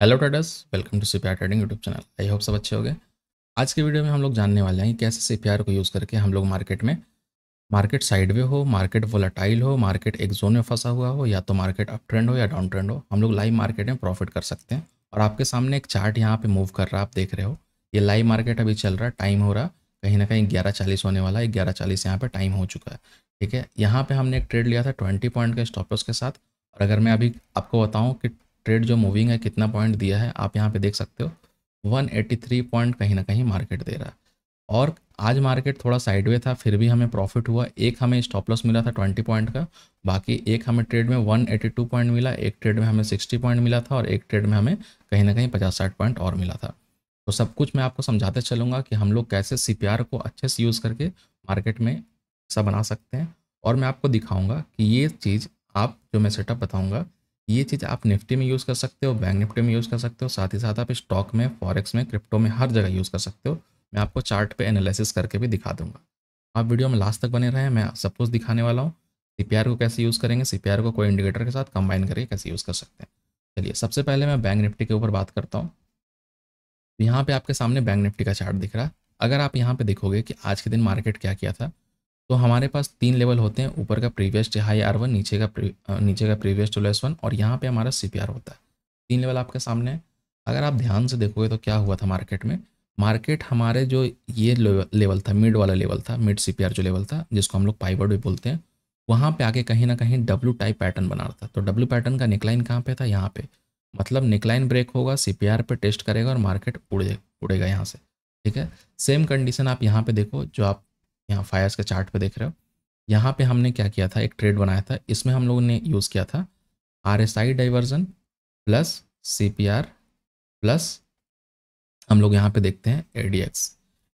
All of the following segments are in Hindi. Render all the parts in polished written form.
Hello traders, welcome to CPR trading YouTube channel. I hope सब अच्छे हो गए। आज के वीडियो में हम लोग जानने वाले हैं कि कैसे सीपीआर को यूज़ करके हम लोग मार्केट साइडवे हो, मार्केट वोलेटाइल हो, मार्केट एक जोन में फंसा हुआ हो, या तो मार्केट अप ट्रेंड हो या डाउन ट्रेंड हो, हम लोग लाइव मार्केट में प्रॉफिट कर सकते हैं। और आपके सामने एक चार्ट यहाँ पे मूव कर रहा है, आप देख रहे हो। ये लाइव मार्केट अभी चल रहा है, टाइम हो रहा कहीं ना कहीं 11:40 होने वाला है। 11:40 यहाँ पे टाइम हो चुका है। ठीक है, यहाँ पे हमने एक ट्रेड लिया था 20 पॉइंट के स्टॉप लॉस के साथ। और अगर मैं अभी आपको बताऊँ कि ट्रेड जो मूविंग है कितना पॉइंट दिया है, आप यहाँ पे देख सकते हो 183 पॉइंट कहीं ना कहीं मार्केट दे रहा है। और आज मार्केट थोड़ा साइडवे था, फिर भी हमें प्रॉफिट हुआ। एक हमें स्टॉप लॉस मिला था 20 पॉइंट का, बाकी एक हमें ट्रेड में 182 पॉइंट मिला, एक ट्रेड में हमें 60 पॉइंट मिला था, और एक ट्रेड में हमें कहीं ना कहीं 50-60 पॉइंट और मिला था। तो सब कुछ मैं आपको समझाते चलूँगा कि हम लोग कैसे सीपीआर को अच्छे से यूज़ करके मार्केट में पैसा बना सकते हैं। और मैं आपको दिखाऊंगा कि ये चीज़, आप जो मैं सेटअप बताऊंगा, ये चीज़ आप निफ्टी में यूज़ कर सकते हो, बैंक निफ्टी में यूज़ कर सकते हो, साथ ही साथ आप स्टॉक में, फॉरेक्स में, क्रिप्टो में, हर जगह यूज़ कर सकते हो। मैं आपको चार्ट पे एनालिसिस करके भी दिखा दूंगा। आप वीडियो में लास्ट तक बने रहें, मैं सब कुछ दिखाने वाला हूँ। सीपीआर को कैसे यूज़ करेंगे, सीपीआर को कोई इंडिकेटर के साथ कंबाइन करके कैसे यूज़ कर सकते हैं। चलिए, सबसे पहले मैं बैंक निफ्टी के ऊपर बात करता हूँ। तो यहाँ पे आपके सामने बैंक निफ्टी का चार्ट दिख रहा है। अगर आप यहाँ पे देखोगे कि आज के दिन मार्केट क्या किया था, तो हमारे पास 3 लेवल होते हैं। ऊपर का प्रीवियस टू हाई R1, नीचे का प्रीवियस टू लेस 1, और यहाँ पे हमारा सीपीआर होता है। 3 लेवल आपके सामने है। अगर आप ध्यान से देखोगे तो क्या हुआ था मार्केट में, मार्केट हमारे जो ये लेवल था, मिड वाला लेवल था, मिड सीपीआर जो लेवल था, जिसको हम लोग पाइवट भी बोलते हैं, वहाँ पे आके कहीं ना कहीं डब्ल्यू टाइप पैटर्न बना रहा था। तो डब्ल्यू पैटर्न का निकलाइन कहाँ पे था, यहाँ पे। मतलब निकलाइन ब्रेक होगा, सीपीआर पे टेस्ट करेगा और मार्केट उड़ेगा यहाँ से। ठीक है, सेम कंडीशन आप यहाँ पे देखो, जो आप यहाँ फायर्स के चार्ट पे देख रहे हो। यहाँ पे हमने क्या किया था, एक ट्रेड बनाया था, इसमें हम लोगों ने यूज़ किया था RSI diversion plus CPR plus हम लोग यहाँ पे देखते हैं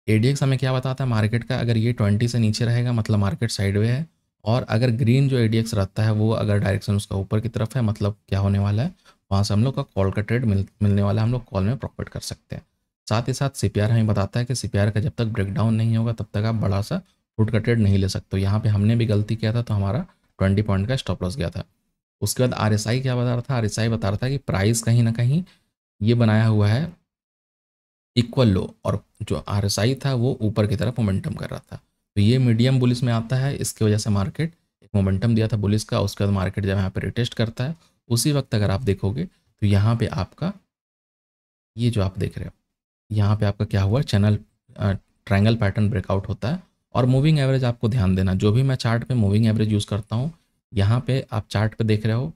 ADX हमें क्या बताता है मार्केट का, अगर ये 20 से नीचे रहेगा मतलब मार्केट साइडवे है। और अगर ग्रीन जो ADX रहता है वो अगर डायरेक्शन उसका ऊपर की तरफ है, मतलब क्या होने वाला है, वहाँ से हम लोग का कॉल का ट्रेड मिलने वाला है, हम लोग कॉल में प्रॉफिट कर सकते हैं। साथ ही साथ CPR हमें बताता है कि CPR का जब तक ब्रेकडाउन नहीं होगा तब तक आप बड़ा सा पुट का ट्रेड नहीं ले सकते हो। यहाँ पे हमने भी गलती किया था, तो हमारा 20 पॉइंट का स्टॉप लॉस गया था। उसके बाद RSI क्या बता रहा था, RSI बता रहा था कि प्राइस कहीं ना कहीं ये बनाया हुआ है इक्वल लो, और जो RSI था वो ऊपर की तरफ मोमेंटम कर रहा था। तो ये मीडियम बुलिस में आता है, इसकी वजह से मार्केट एक मोमेंटम दिया था बुलिस का। उसके बाद मार्केट जब यहाँ पे रिटेस्ट करता है, उसी वक्त अगर आप देखोगे तो यहाँ पे आपका ये जो आप देख रहे हो, यहाँ पे आपका क्या हुआ, चैनल ट्रायंगल पैटर्न ब्रेकआउट होता है। और मूविंग एवरेज आपको ध्यान देना, जो भी मैं चार्ट पे मूविंग एवरेज यूज़ करता हूँ, यहाँ पे आप चार्ट पे देख रहे हो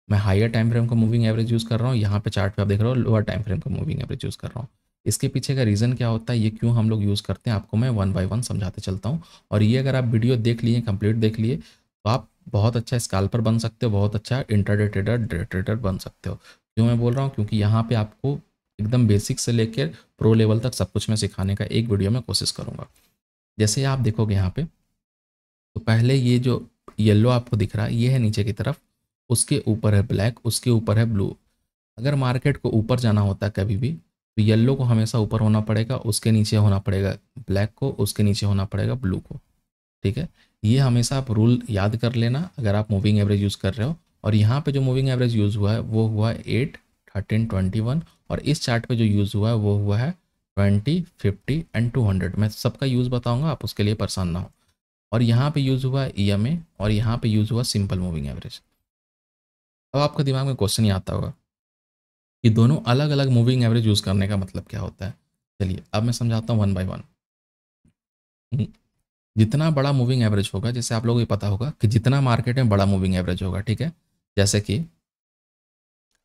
मैं हायर टाइम फ्रेम का मूविंग एवरेज यूज़ कर रहा हूँ, यहाँ पे चार्ट पे आप देख रहे हो लोअर टाइम फ्रेम का मूविंग एवरेज यूज़ कर रहा हूँ। इसके पीछे का रीज़न क्या होता है, ये क्यों हम लोग यूज़ करते हैं, आपको मैं वन बाय वन समझाते चलता हूँ। और ये अगर आप वीडियो देख लिए, कंप्लीट देख लिए, तो आप बहुत अच्छा स्कैल्पर बन सकते हो, बहुत अच्छा इंट्राडे ट्रेडर, डे ट्रेडर बन सकते हो। क्यों मैं बोल रहा हूँ, क्योंकि यहाँ पे आपको एकदम बेसिक से लेकर प्रो लेवल तक सब कुछ मैं सिखाने का एक वीडियो में कोशिश करूँगा। जैसे आप देखोगे यहाँ पे, तो पहले ये जो येलो आपको दिख रहा है ये है नीचे की तरफ, उसके ऊपर है ब्लैक, उसके ऊपर है ब्लू। अगर मार्केट को ऊपर जाना होता है कभी भी, तो येलो को हमेशा ऊपर होना पड़ेगा, उसके नीचे होना पड़ेगा ब्लैक को, उसके नीचे होना पड़ेगा ब्लू को। ठीक है, ये हमेशा आप रूल याद कर लेना अगर आप मूविंग एवरेज यूज़ कर रहे हो। और यहाँ पे जो मूविंग एवरेज यूज़ हुआ है वो हुआ है 8, 13, 21। और इस चार्ट पे जो यूज़ हुआ है वो हुआ है 20, 50 एंड 200। मैं सबका यूज़ बताऊँगा, आप उसके लिए परेशान ना हो। और यहाँ पे यूज़ हुआ है EMA, और यहाँ पे यूज़ हुआ सिंपल मूविंग एवरेज। अब आपके दिमाग में क्वेश्चन ये आता होगा कि दोनों अलग अलग मूविंग एवरेज यूज़ करने का मतलब क्या होता है। चलिए अब मैं समझाता हूँ वन बाय वन। जितना बड़ा मूविंग एवरेज होगा, जैसे आप लोगों को पता होगा कि जितना मार्केट में बड़ा मूविंग एवरेज होगा, ठीक है, जैसे कि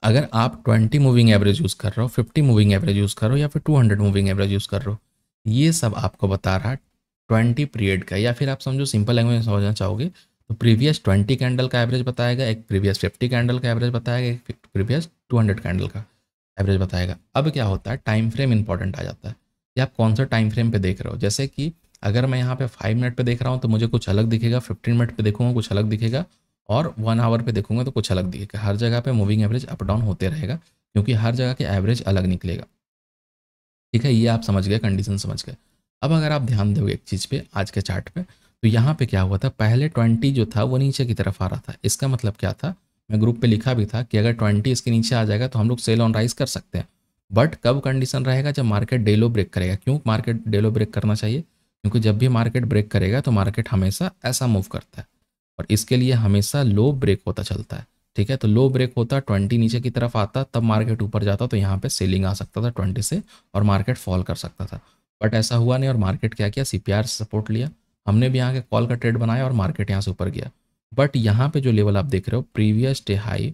अगर आप 20 मूविंग एवरेज यूज़ कर रहे हो, 50 मूविंग एवरेज यूज़ कर रहे हो, या फिर 200 मूविंग एवरेज यूज़ कर रहे हो, ये सब आपको बता रहा है 20 पीरियड का। या फिर आप समझो, सिंपल लैंग्वेज में समझना चाहोगे तो प्रीवियस 20 कैंडल का एवरेज बताएगा, एक प्रीवियस 50 कैंडल का एवरेज बताएगा, एक प्रीवियस 200 कैंडल का एवरेज बताएगा। अब क्या होता है, टाइम फ्रेम इंपॉर्टेंट आ जाता है कि आप कौन सा टाइम फ्रेम पे देख रहे हो। जैसे कि अगर मैं यहाँ पे 5 मिनट पे देख रहा हूँ तो मुझे कुछ अलग दिखेगा, 15 मिनट पे देखूंगा कुछ अलग दिखेगा, और 1 आवर पे देखूंगा तो कुछ अलग दिखेगा। हर जगह पे मूविंग एवरेज अप डाउन होते रहेगा, क्योंकि हर जगह के एवरेज अलग निकलेगा। ठीक है, ये आप समझ गए, कंडीशन समझ गए। अब अगर आप ध्यान दोगे एक चीज़ पे, आज के चार्ट पे, तो यहाँ पे क्या हुआ था, पहले 20 जो था वो नीचे की तरफ आ रहा था। इसका मतलब क्या था, मैं ग्रुप पे लिखा भी था कि अगर 20 इसके नीचे आ जाएगा तो हम लोग सेल ऑन राइज कर सकते हैं, बट कब कंडीशन रहेगा, जब मार्केट डे लो ब्रेक करेगा। क्यों मार्केट डे लो ब्रेक करना चाहिए? क्योंकि जब भी मार्केट ब्रेक करेगा तो मार्केट हमेशा ऐसा मूव करता है और इसके लिए हमेशा लो ब्रेक होता चलता है। ठीक है, तो लो ब्रेक होता, 20 नीचे की तरफ आता, तब मार्केट ऊपर जाता, तो यहाँ पे सेलिंग आ सकता था 20 से और मार्केट फॉल कर सकता था। बट ऐसा हुआ नहीं और मार्केट क्या किया, सीपीआर से सपोर्ट लिया। हमने भी यहाँ के कॉल का ट्रेड बनाया और मार्केट यहाँ से ऊपर गया। बट यहाँ पे जो लेवल आप देख रहे हो प्रीवियस डे हाई,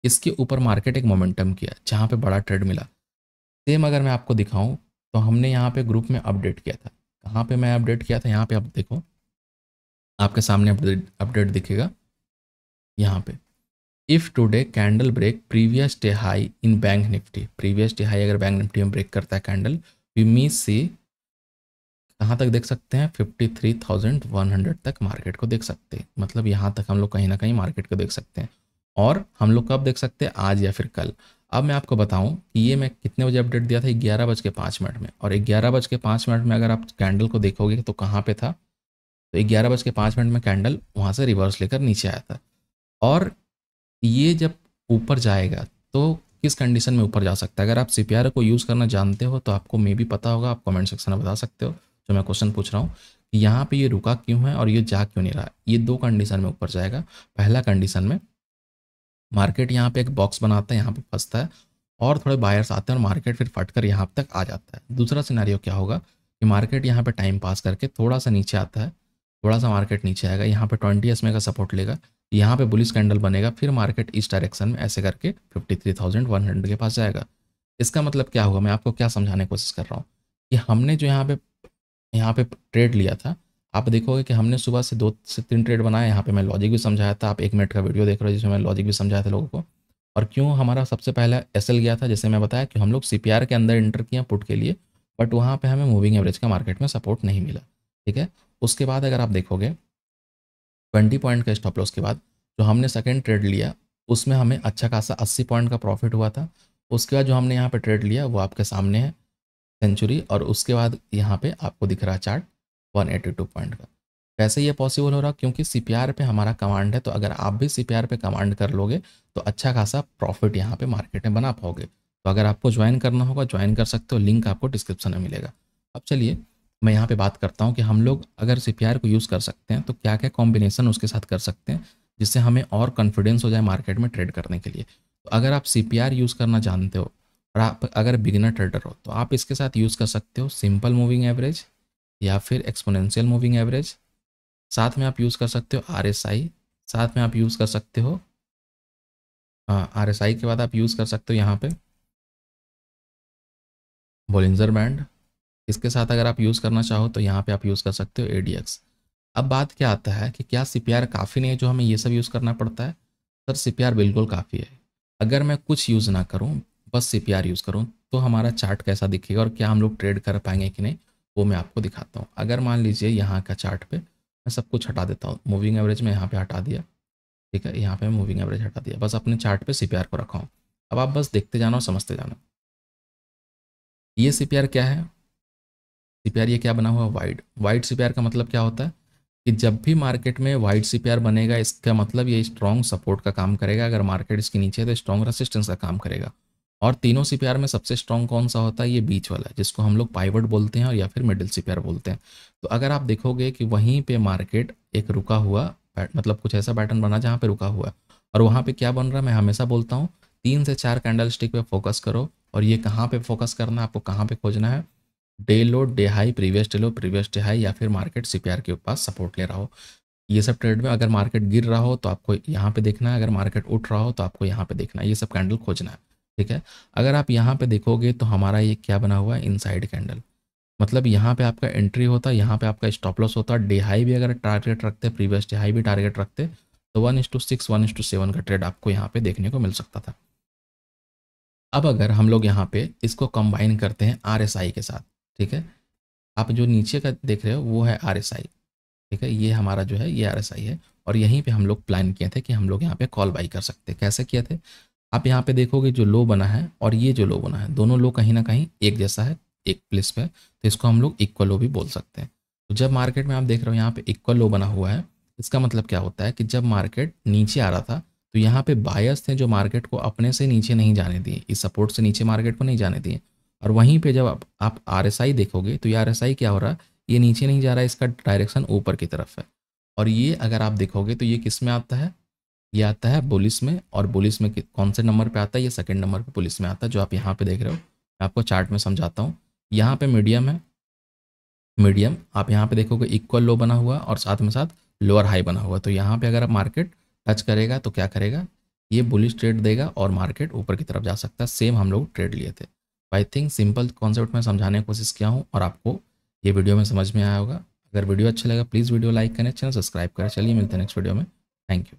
इसके ऊपर मार्केट एक मोमेंटम किया जहाँ पे बड़ा ट्रेड मिला। सेम अगर मैं आपको दिखाऊं तो हमने यहाँ पे ग्रुप में अपडेट किया था। कहाँ पे मैं अपडेट किया था, यहाँ पे आप देखो, आपके सामने अपडेट दिखेगा यहाँ पे। If today candle break previous day high in Bank Nifty, previous day high अगर बैंक निफ्टी में ब्रेक करता है कैंडल, वी मी सी, कहाँ तक देख सकते हैं, 53,100 तक मार्केट को देख सकते हैं। मतलब यहाँ तक हम लोग कहीं ना कहीं मार्केट को देख सकते हैं। और हम लोग कब देख सकते हैं, आज या फिर कल। अब मैं आपको बताऊं कि ये मैं कितने बजे अपडेट दिया था, 11:05 में। और 11:05 में अगर आप कैंडल को देखोगे तो कहाँ पे था, तो 11:05 में कैंडल वहाँ से रिवर्स लेकर नीचे आया था। और ये जब ऊपर जाएगा तो किस कंडीशन में ऊपर जा सकता है? अगर आप सीपीआर को यूज़ करना जानते हो तो आपको मे भी पता होगा, आप कमेंट सेक्शन में बता सकते हो। जो मैं क्वेश्चन पूछ रहा हूँ कि यहाँ पे ये रुका क्यों है और ये जा क्यों नहीं रहा। ये दो कंडीशन में ऊपर जाएगा। पहला कंडीशन में मार्केट यहाँ पे एक बॉक्स बनाता है, यहाँ पे फंसता है और थोड़े बायर्स आते हैं और मार्केट फिर फटकर यहाँ तक आ जाता है। दूसरा सिनेरियो क्या होगा कि मार्केट यहाँ पे टाइम पास करके थोड़ा सा नीचे आता है, थोड़ा सा मार्केट नीचे आएगा, यहाँ पे 20 SMA का सपोर्ट लेगा, यहाँ पे बुलिश कैंडल बनेगा, फिर मार्केट इस डायरेक्शन में ऐसे करके 53,100 के पास जाएगा। इसका मतलब क्या होगा, मैं आपको क्या समझाने की कोशिश कर रहा हूँ कि हमने जो यहाँ पे ट्रेड लिया था, आप देखोगे कि हमने सुबह से 2 से 3 ट्रेड बनाए। यहाँ पे मैं लॉजिक भी समझाया था, आप 1 मिनट का वीडियो देख रहे हो जिसमें मैं लॉजिक भी समझाया था लोगों को। और क्यों हमारा सबसे पहला एसएल गया था, जैसे मैं बताया कि हम लोग सीपीआर के अंदर इंटर किए पुट के लिए, बट वहाँ पे हमें मूविंग एवरेज का मार्केट में सपोर्ट नहीं मिला। ठीक है, उसके बाद अगर आप देखोगे 20 पॉइंट का स्टॉप लॉस के बाद जो हमने सेकेंड ट्रेड लिया उसमें हमें अच्छा खासा 80 पॉइंट का प्रॉफिट हुआ था। उसके बाद जो हमने यहाँ पे ट्रेड लिया वो आपके सामने है, सेंचुरी, और उसके बाद यहाँ पे आपको दिख रहा है चार्ट 182 पॉइंट का। कैसे ये पॉसिबल हो रहा, क्योंकि सीपीआर पे हमारा कमांड है। तो अगर आप भी सीपीआर पे कमांड कर लोगे तो अच्छा खासा प्रॉफिट यहाँ पे मार्केट में बना पाओगे। तो अगर आपको ज्वाइन करना होगा ज्वाइन कर सकते हो, लिंक आपको डिस्क्रिप्शन में मिलेगा। अब चलिए मैं यहाँ पे बात करता हूँ कि हम लोग अगर सीपीआर को यूज़ कर सकते हैं तो क्या क्या कॉम्बिनेशन उसके साथ कर सकते हैं जिससे हमें और कॉन्फिडेंस हो जाए मार्केट में ट्रेड करने के लिए। तो अगर आप सीपीआर यूज़ करना जानते हो और आप अगर बिगिनर ट्रेडर हो तो आप इसके साथ यूज़ कर सकते हो सिंपल मूविंग एवरेज या फिर एक्सपोनेंशियल मूविंग एवरेज। साथ में आप यूज़ कर सकते हो आरएसआई, साथ में आप यूज़ कर सकते हो, हाँ, आरएसआई के बाद आप यूज़ कर सकते हो यहाँ पे बोलिंजर बैंड। इसके साथ अगर आप यूज़ करना चाहो तो यहाँ पे आप यूज़ कर सकते हो एडीएक्स। अब बात क्या आता है कि क्या सीपीआर काफ़ी नहीं है जो हमें ये सब यूज़ करना पड़ता है? सर सीपीआर बिल्कुल काफ़ी है। अगर मैं कुछ यूज़ ना करूँ, बस सीपीआर यूज़ करूँ, तो हमारा चार्ट कैसा दिखेगा और क्या हम लोग ट्रेड कर पाएंगे कि नहीं, वो मैं आपको दिखाता हूँ। अगर मान लीजिए यहाँ का चार्ट पे मैं सब कुछ हटा देता हूँ, मूविंग एवरेज में यहाँ पे हटा दिया, ठीक है, यहाँ पे मूविंग एवरेज हटा दिया, बस अपने चार्ट पे सीपीआर को रखा हूँ। अब आप बस देखते जाना और समझते जाना। ये सीपीआर क्या है, सीपीआर ये क्या बना हुआ वाइड, वाइड सीपीआर का मतलब क्या होता है कि जब भी मार्केट में वाइड सीपीआर बनेगा इसका मतलब ये स्ट्रॉन्ग सपोर्ट का काम करेगा, अगर मार्केट इसके नीचे है तो स्ट्रॉन्ग रेसिस्टेंस का काम करेगा। और तीनों सीपीआर में सबसे स्ट्रॉन्ग कौन सा होता है, ये बीच वाला जिसको हम लोग पाइवट बोलते हैं और या फिर मिडिल सीपीआर बोलते हैं। तो अगर आप देखोगे कि वहीं पे मार्केट एक रुका हुआ मतलब कुछ ऐसा पैटर्न बना जहाँ पे रुका हुआ है और वहाँ पे क्या बन रहा है, मैं हमेशा बोलता हूँ 3 से 4 कैंडल स्टिक पे फोकस करो। और ये कहाँ पे फोकस करना है आपको, कहाँ पे खोजना है, डे लो डे हाई प्रीवियस डे लो प्रीवियस डे हाई, या फिर मार्केट सीपीआर के पास सपोर्ट ले रहा हो। ये सब ट्रेड में अगर मार्केट गिर रहा हो तो आपको यहाँ पे देखना है, अगर मार्केट उठ रहा हो तो आपको यहाँ पे देखना है, ये सब कैंडल खोजना है। ठीक है, अगर आप यहाँ पे देखोगे तो हमारा ये क्या बना हुआ है, इनसाइड कैंडल, मतलब यहाँ पे आपका एंट्री होता है, यहाँ पे आपका स्टॉप लॉस होता है। डे हाई भी अगर टारगेट रखते, प्रीवियस डे हाई भी टारगेट रखते तो 1:6 1:7 का ट्रेड आपको यहाँ पे देखने को मिल सकता था। अब अगर हम लोग यहाँ पे इसको कंबाइन करते हैं आरएसआई के साथ, ठीक है, आप जो नीचे का देख रहे हो वो है आरएसआई, ठीक है, ये हमारा जो है ये आरएसआई है। और यहीं पे हम लोग प्लान किए थे कि हम लोग यहाँ पे कॉल बाई कर सकते हैं। कैसे किए थे, आप यहाँ पे देखोगे जो लो बना है और ये जो लो बना है दोनों लो कहीं ना कहीं एक जैसा है, एक प्लेस पे, तो इसको हम लोग इक्वल लो भी बोल सकते हैं। तो जब मार्केट में आप देख रहे हो यहाँ पे इक्वल लो बना हुआ है, इसका मतलब क्या होता है कि जब मार्केट नीचे आ रहा था तो यहाँ पे बायस थे जो मार्केट को अपने से नीचे नहीं जाने दिए, इस सपोर्ट से नीचे मार्केट को नहीं जाने दिए। और वहीं पे जब आप RSI देखोगे तो ये RSI क्या हो रहा है, ये नीचे नहीं जा रहा है, इसका डायरेक्शन ऊपर की तरफ है। और ये अगर आप देखोगे तो ये किस में आता है, ये आता है बुलिस में। और बुलिस में कौन से नंबर पे आता है, ये सेकंड नंबर पे बुलिस में आता है, जो आप यहाँ पे देख रहे हो। मैं आपको चार्ट में समझाता हूँ। यहाँ पे मीडियम है, मीडियम आप यहाँ पे देखोगे इक्वल लो बना हुआ और साथ में साथ लोअर हाई बना हुआ। तो यहाँ पे अगर आप मार्केट टच करेगा तो क्या करेगा, ये बुलिश ट्रेड देगा और मार्केट ऊपर की तरफ जा सकता है। सेम हम लोग ट्रेड लिए थे। आई थिंक सिंपल कॉन्सेप्ट में समझाने की कोशिश किया हूँ और आपको ये वीडियो में समझ में आया होगा। अगर वीडियो अच्छा लगा प्लीज़ वीडियो लाइक करें, चैनल सब्सक्राइब करें। चलिए मिलते हैं नेक्स्ट वीडियो में। Thank you.